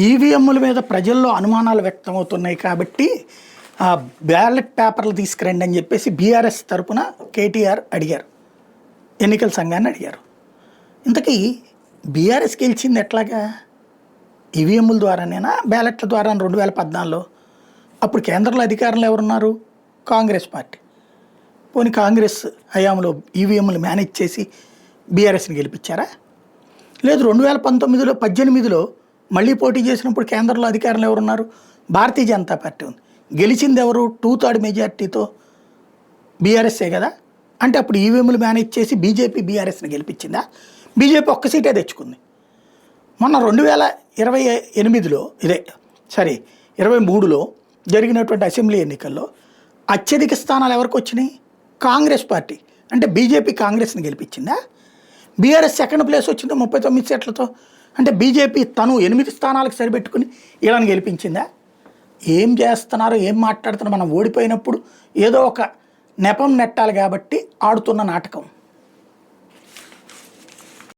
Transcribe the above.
ఈవీఎంల మీద ప్రజల్లో అనుమానాలు వ్యక్తమవుతున్నాయి కాబట్టి బ్యాలెట్ పేపర్లు తీసుకురండి అని చెప్పేసి బీఆర్ఎస్ తరపున కేటీఆర్ అడిగారు, ఎన్నికల సంఘాన్ని అడిగారు. ఇంతకీ బీఆర్ఎస్ గెలిచింది ఎట్లాగా? ఈవీఎంల ద్వారానేనా, బ్యాలెట్ల ద్వారా 2014లో? అప్పుడు కేంద్రంలో అధికారంలో ఎవరున్నారు? కాంగ్రెస్ పార్టీ. పోనీ కాంగ్రెస్ హయాంలో ఈవీఎంలు మేనేజ్ చేసి బీఆర్ఎస్ని గెలిపించారా? లేదు, 2019లో 18లో మళ్ళీ పోటీ చేసినప్పుడు కేంద్రంలో అధికారంలో ఎవరున్నారు? భారతీయ జనతా పార్టీ ఉంది. గెలిచింది ఎవరు? 2/3 మెజార్టీతో బీఆర్ఎస్ఏ కదా. అంటే అప్పుడు ఈవీఎంలు మేనేజ్ చేసి బీజేపీ బీఆర్ఎస్ని గెలిపించిందా? బీజేపీ ఒక్క సీటే తెచ్చుకుంది. మొన్న 2028లో 23లో జరిగినటువంటి అసెంబ్లీ ఎన్నికల్లో అత్యధిక స్థానాలు ఎవరికి వచ్చినాయి? కాంగ్రెస్ పార్టీ. అంటే బీజేపీ కాంగ్రెస్ని గెలిపించిందా? బీఆర్ఎస్ సెకండ్ ప్లేస్ వచ్చింది 39 సీట్లతో. అంటే బీజేపీ తను 8 స్థానాలకు సరిపెట్టుకుని వీళ్ళని గెలిపించిందా? ఏం చేస్తున్నారో, ఏం మాట్లాడుతున్నారో, మనం ఓడిపోయినప్పుడు ఏదో ఒక నెపం నెట్టాలి కాబట్టి ఆడుతున్న నాటకం.